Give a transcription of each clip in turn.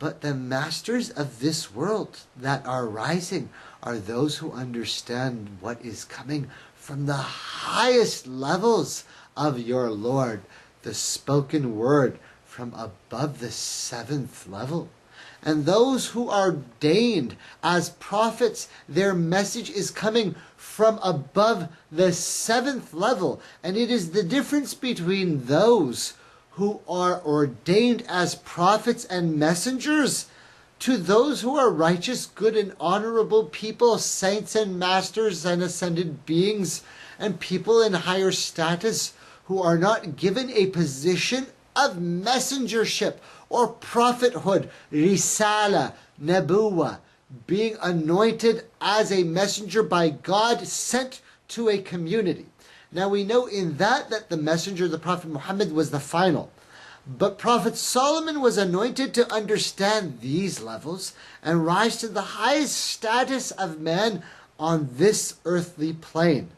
But the masters of this world that are rising are those who understand what is coming from the highest levels of your Lord, the spoken word from above the 7th level. And those who are ordained as prophets, their message is coming from above the 7th level. And it is the difference between those who are ordained as prophets and messengers to those who are righteous, good, and honorable people, saints and masters and ascended beings, and people in higher status who are not given a position of messengership or prophethood, risala, nebuah, being anointed as a messenger by God sent to a community. Now we know in that the messenger, the Prophet Muhammad, was the final. But Prophet Solomon was anointed to understand these levels and rise to the highest status of man on this earthly plane,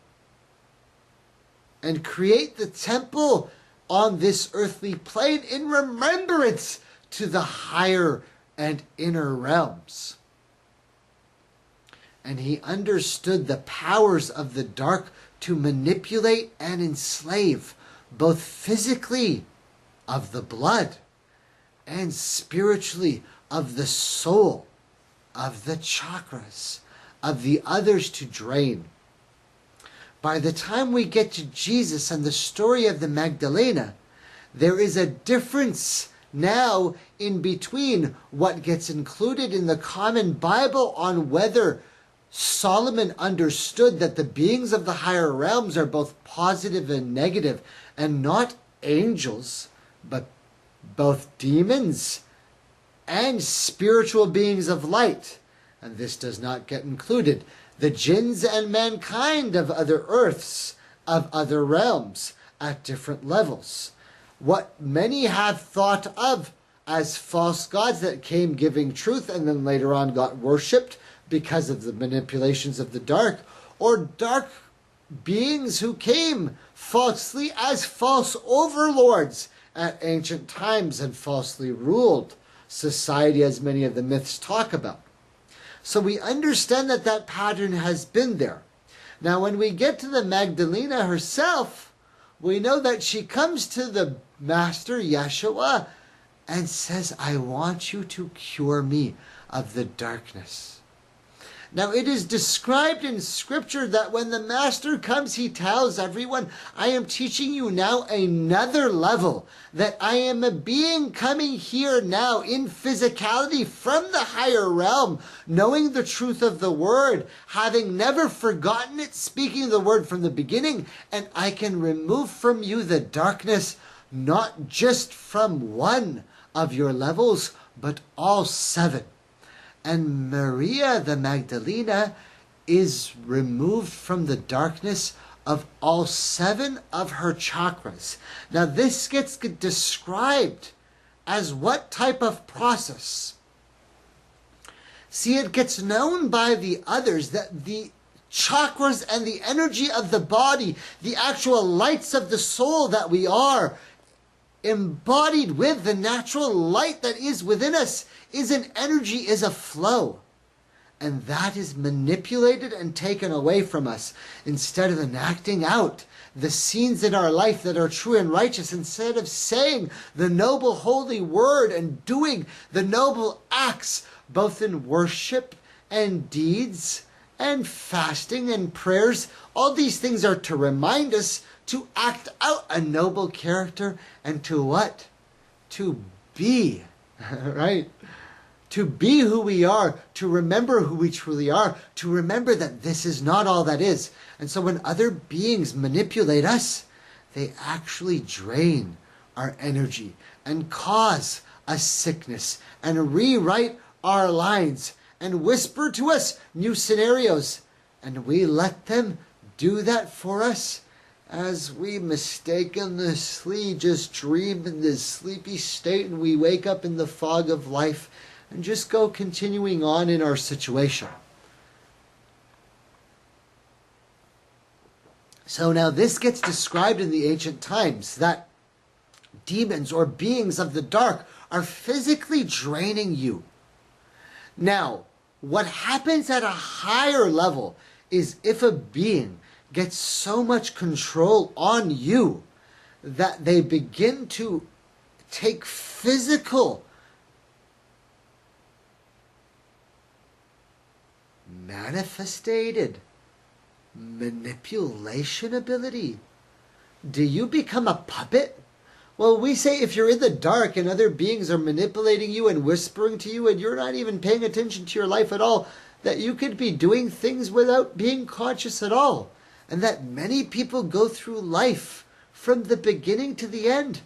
and create the temple on this earthly plane in remembrance to the higher and inner realms. And he understood the powers of the dark to manipulate and enslave, both physically of the blood and spiritually of the soul, of the chakras, of the others to drain. By the time we get to Jesus and the story of the Magdalene, there is a difference now in between what gets included in the common Bible on whether Solomon understood that the beings of the higher realms are both positive and negative, and not angels, but both demons and spiritual beings of light. And this does not get included the jinns and mankind of other earths, of other realms, at different levels. What many have thought of as false gods that came giving truth and then later on got worshipped because of the manipulations of the dark, or dark beings who came falsely as false overlords at ancient times and falsely ruled society, as many of the myths talk about. So we understand that that pattern has been there. Now when we get to the Magdalene herself, we know that she comes to the Master Yeshua and says, I want you to cure me of the darkness. Now it is described in Scripture that when the Master comes, he tells everyone, I am teaching you now another level, that I am a being coming here now in physicality from the higher realm, knowing the truth of the word, having never forgotten it, speaking the word from the beginning, and I can remove from you the darkness, not just from one of your levels, but all 7. And Maria the Magdalene is removed from the darkness of all 7 of her chakras. Now this gets described as what type of process? See, it gets known by the others that the chakras and the energy of the body, the actual lights of the soul that we are, embodied with the natural light that is within us, is an energy, is a flow. And that is manipulated and taken away from us. Instead of enacting out the scenes in our life that are true and righteous, instead of saying the noble holy word and doing the noble acts, both in worship and deeds and fasting and prayers, all these things are to remind us to act out a noble character and to what? To be, right? To be who we are, to remember who we truly are, to remember that this is not all that is. And so when other beings manipulate us, they actually drain our energy and cause us sickness and rewrite our lines and whisper to us new scenarios. And we let them do that for us as we mistakenly just dream in this sleepy state, and we wake up in the fog of life and just go continuing on in our situation. So now this gets described in the ancient times, that demons or beings of the dark are physically draining you. Now, what happens at a higher level is if a being gets so much control on you that they begin to take physical manifested manipulation ability. Do you become a puppet? Well, we say if you're in the dark and other beings are manipulating you and whispering to you and you're not even paying attention to your life at all, that you could be doing things without being conscious at all. And that many people go through life from the beginning to the end,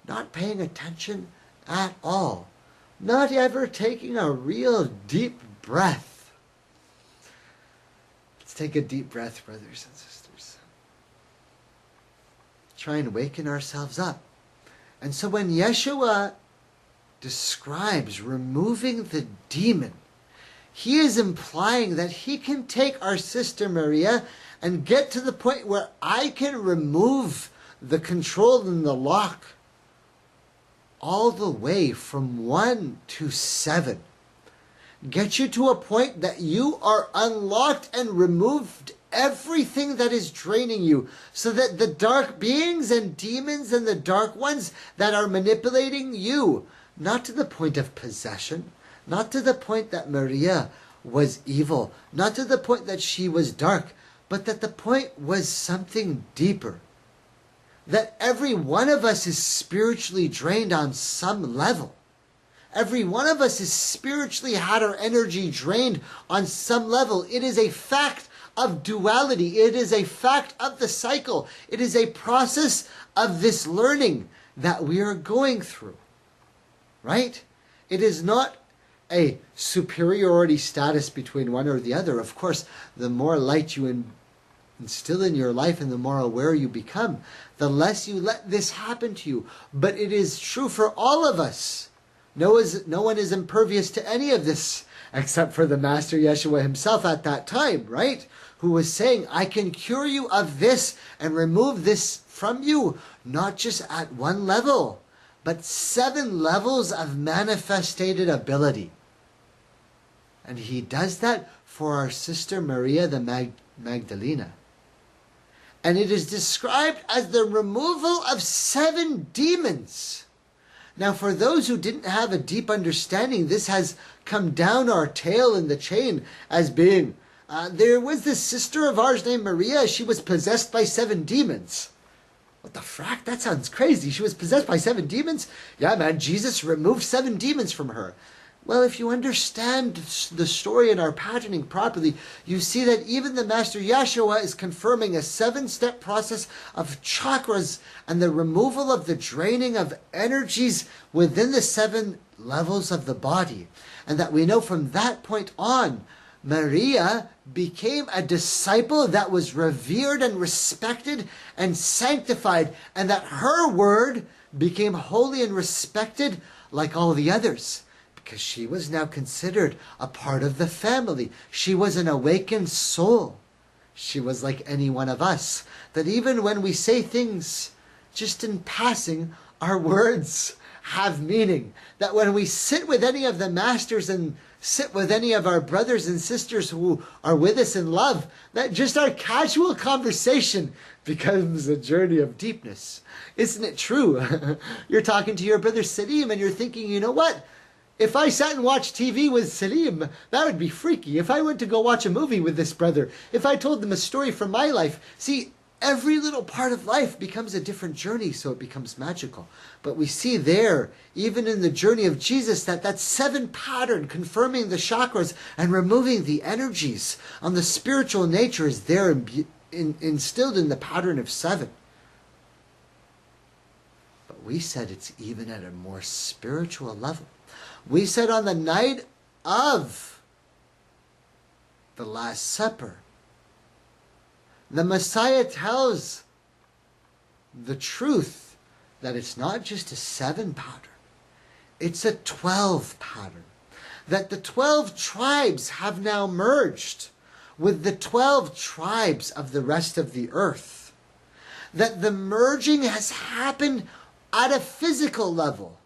not paying attention at all, not ever taking a real deep breath. Let's take a deep breath, brothers and sisters. Try and waken ourselves up. And so when Yeshua describes removing the demon, he is implying that he can take our sister Maria and get to the point where I can remove the control and the lock all the way from 1 to 7. Get you to a point that you are unlocked and removed everything that is draining you, so that the dark beings and demons and the dark ones that are manipulating you, not to the point of possession, not to the point that Maria was evil, not to the point that she was dark, but that the point was something deeper. That every one of us is spiritually drained on some level. Every one of us has spiritually had our energy drained on some level. It is a fact of duality. It is a fact of the cycle. It is a process of this learning that we are going through. Right? It is not a superiority status between one or the other. Of course, the more light you instill in your life and the more aware you become, the less you let this happen to you. But it is true for all of us. No one is impervious to any of this except for the Master Yeshua himself at that time, right? Who was saying, I can cure you of this and remove this from you, not just at one level, but 7 levels of manifested ability. And he does that for our sister Maria the Magdalene. And it is described as the removal of 7 demons. Now, for those who didn't have a deep understanding, this has come down our tail in the chain as being, there was this sister of ours named Maria. She was possessed by 7 demons. What the frack? That sounds crazy. She was possessed by 7 demons? Yeah, man, Jesus removed 7 demons from her. Well, if you understand the story and our patterning properly, you see that even the Master Yeshua is confirming a 7-step process of chakras and the removal of the draining of energies within the 7 levels of the body. And that we know from that point on, Maria became a disciple that was revered and respected and sanctified, and that her word became holy and respected like all the others. Because she was now considered a part of the family. She was an awakened soul. She was like any one of us. That even when we say things just in passing, our words have meaning. That when we sit with any of the masters and sit with any of our brothers and sisters who are with us in love, that just our casual conversation becomes a journey of deepness. Isn't it true? You're talking to your brother Salim and you're thinking, you know what? If I sat and watched TV with Salim, that would be freaky. If I went to go watch a movie with this brother, if I told them a story from my life, see, every little part of life becomes a different journey, so it becomes magical. But we see there, even in the journey of Jesus, that 7 pattern, confirming the chakras and removing the energies on the spiritual nature is there instilled in the pattern of 7. But we said it's even at a more spiritual level. We said on the night of the Last Supper, the Messiah tells the truth that it's not just a 7 pattern, it's a 12 pattern. That the 12 tribes have now merged with the 12 tribes of the rest of the earth. That the merging has happened at a physical level.